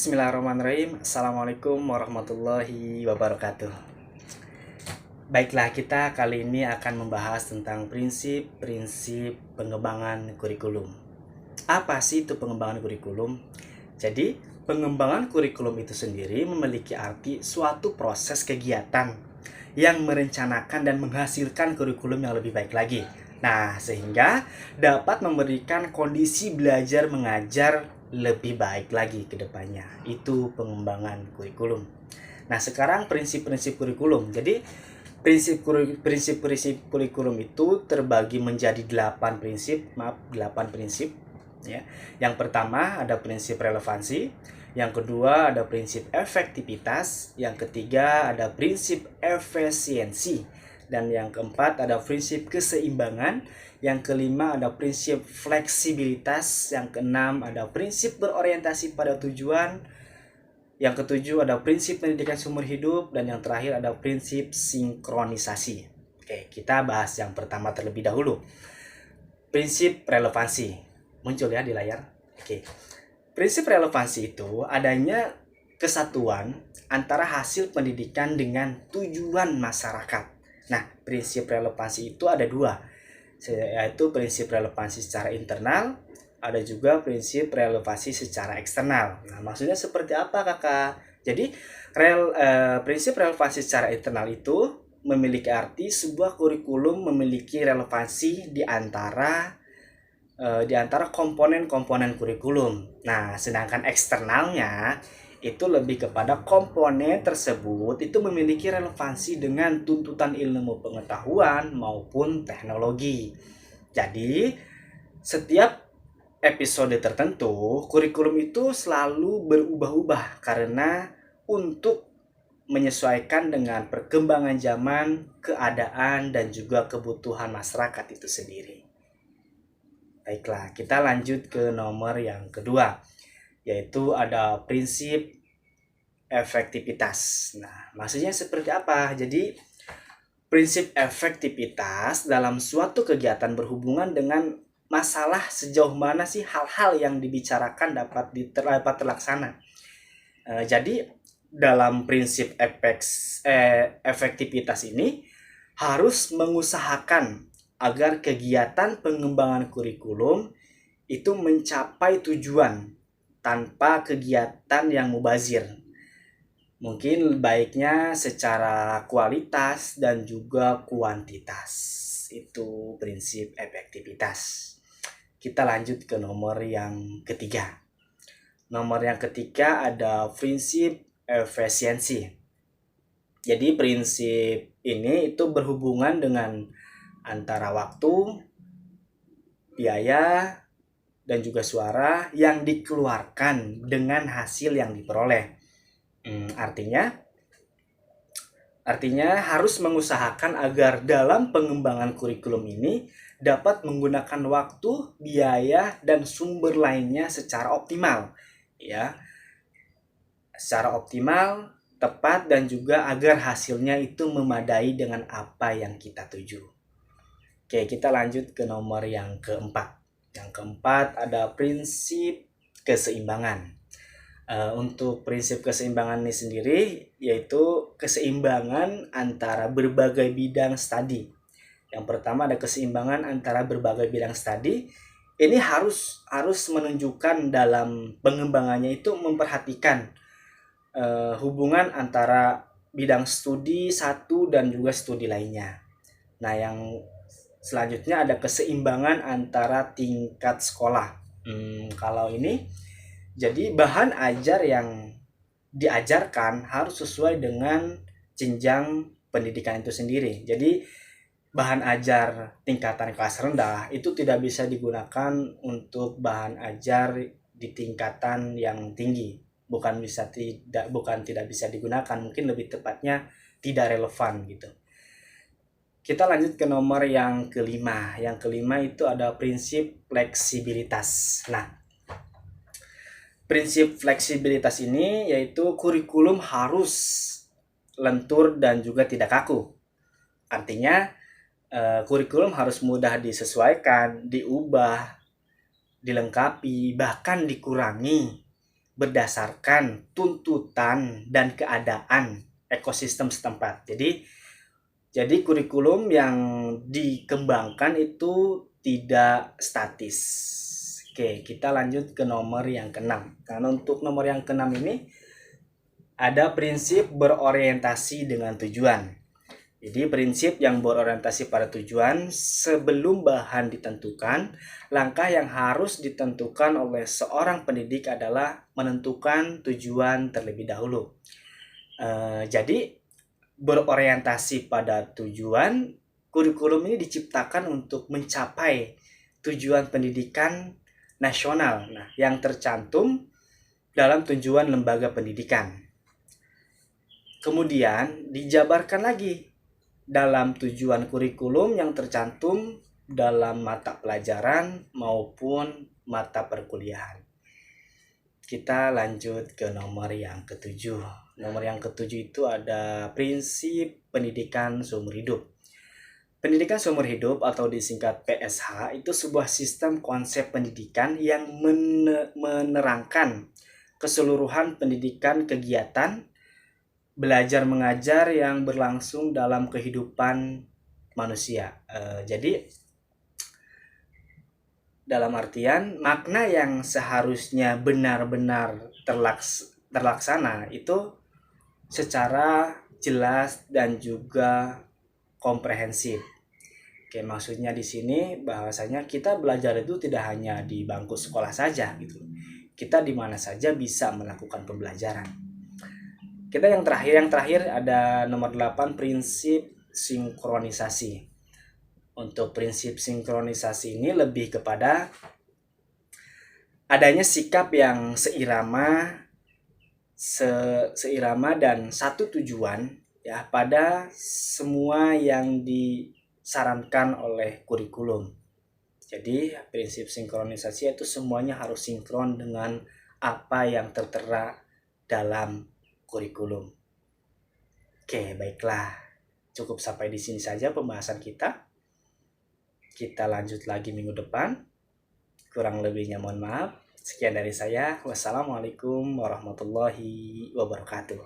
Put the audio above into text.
Bismillahirrahmanirrahim. Assalamualaikum warahmatullahi wabarakatuh. Baiklah, kita kali ini akan membahas tentang prinsip-prinsip pengembangan kurikulum. Apa sih itu pengembangan kurikulum? Jadi, pengembangan kurikulum itu sendiri memiliki arti suatu proses kegiatan yang merencanakan dan menghasilkan kurikulum yang lebih baik lagi. Nah, sehingga dapat memberikan kondisi belajar mengajar lebih baik lagi ke depannya. Itu pengembangan kurikulum. Nah, sekarang prinsip-prinsip kurikulum. Jadi, prinsip-prinsip kurikulum itu terbagi menjadi 8 prinsip ya. Yang pertama ada prinsip relevansi, yang kedua ada prinsip efektivitas, yang ketiga ada prinsip efisiensi, dan yang keempat ada prinsip keseimbangan, yang kelima ada prinsip fleksibilitas, yang keenam ada prinsip berorientasi pada tujuan, yang ketujuh ada prinsip pendidikan seumur hidup, dan yang terakhir ada prinsip sinkronisasi. Oke, kita bahas yang pertama terlebih dahulu. Prinsip relevansi. Muncul ya di layar. Oke. Prinsip relevansi itu adanya kesatuan antara hasil pendidikan dengan tujuan masyarakat. Nah, prinsip relevansi itu ada dua, yaitu prinsip relevansi secara internal, ada juga prinsip relevansi secara eksternal. Nah, maksudnya seperti apa, Kakak? Jadi, prinsip relevansi secara internal itu memiliki arti sebuah kurikulum memiliki relevansi di antara komponen-komponen kurikulum. Nah, sedangkan eksternalnya itu lebih kepada komponen tersebut itu memiliki relevansi dengan tuntutan ilmu pengetahuan maupun teknologi. Jadi, setiap episode tertentu, kurikulum itu selalu berubah-ubah karena untuk menyesuaikan dengan perkembangan zaman, keadaan, dan juga kebutuhan masyarakat itu sendiri. Baiklah, kita lanjut ke nomor yang kedua, yaitu ada prinsip efektivitas. Nah, maksudnya seperti apa? Jadi, prinsip efektivitas dalam suatu kegiatan berhubungan dengan masalah sejauh mana sih hal-hal yang dibicarakan dapat terlaksana. Jadi dalam prinsip efektivitas ini harus mengusahakan agar kegiatan pengembangan kurikulum itu mencapai tujuan tanpa kegiatan yang mubazir. Mungkin baiknya secara kualitas dan juga kuantitas. Itu prinsip efektivitas. Kita lanjut ke nomor yang ketiga. Nomor yang ketiga ada prinsip efisiensi. Jadi prinsip ini itu berhubungan dengan antara waktu, biaya, dan juga suara yang dikeluarkan dengan hasil yang diperoleh. Artinya harus mengusahakan agar dalam pengembangan kurikulum ini dapat menggunakan waktu, biaya, dan sumber lainnya secara optimal, ya. Secara optimal, tepat, dan juga agar hasilnya itu memadai dengan apa yang kita tuju. Oke, kita lanjut ke nomor yang keempat. Yang keempat ada prinsip keseimbangan. Untuk prinsip keseimbangan ini sendiri yaitu keseimbangan antara berbagai bidang studi. Yang pertama ada keseimbangan antara berbagai bidang studi. Ini harus menunjukkan dalam pengembangannya itu memperhatikan hubungan antara bidang studi satu dan juga studi lainnya. Nah, yang selanjutnya ada keseimbangan antara tingkat sekolah. Kalau ini jadi bahan ajar yang diajarkan harus sesuai dengan jenjang pendidikan itu sendiri. Jadi bahan ajar tingkatan kelas rendah itu tidak bisa digunakan untuk bahan ajar di tingkatan yang tinggi. Bukan tidak bisa digunakan, mungkin lebih tepatnya tidak relevan gitu. Kita lanjut ke nomor yang kelima. Yang kelima itu ada prinsip fleksibilitas. Nah, prinsip fleksibilitas ini yaitu kurikulum harus lentur dan juga tidak kaku. Artinya kurikulum harus mudah disesuaikan, diubah, dilengkapi, bahkan dikurangi berdasarkan tuntutan dan keadaan ekosistem setempat. Jadi kurikulum yang dikembangkan itu tidak statis. Oke, kita lanjut ke nomor yang keenam. Karena untuk nomor yang keenam ini ada prinsip berorientasi dengan tujuan. Jadi prinsip yang berorientasi pada tujuan, sebelum bahan ditentukan, langkah yang harus ditentukan oleh seorang pendidik adalah menentukan tujuan terlebih dahulu. Jadi berorientasi pada tujuan, kurikulum ini diciptakan untuk mencapai tujuan pendidikan nasional, yang tercantum dalam tujuan lembaga pendidikan. Kemudian dijabarkan lagi dalam tujuan kurikulum yang tercantum dalam mata pelajaran maupun mata perkuliahan. Kita lanjut ke nomor yang ketujuh. Nomor yang ketujuh itu ada prinsip pendidikan seumur hidup. Pendidikan seumur hidup atau disingkat PSH itu sebuah sistem konsep pendidikan yang menerangkan keseluruhan pendidikan kegiatan belajar mengajar yang berlangsung dalam kehidupan manusia. Jadi dalam artian makna yang seharusnya benar-benar terlaksana itu secara jelas dan juga komprehensif. Oke, maksudnya di sini bahwasanya kita belajar itu tidak hanya di bangku sekolah saja gitu. Kita di mana saja bisa melakukan pembelajaran. Kita yang terakhir ada nomor 8, prinsip sinkronisasi. Untuk prinsip sinkronisasi ini lebih kepada adanya sikap yang seirama dan satu tujuan ya pada semua yang disarankan oleh kurikulum. Jadi prinsip sinkronisasi itu semuanya harus sinkron dengan apa yang tertera dalam kurikulum. Oke, baiklah. Cukup sampai di sini saja pembahasan kita. Kita lanjut lagi minggu depan. Kurang lebihnya mohon maaf. Sekian dari saya. Wassalamualaikum warahmatullahi wabarakatuh.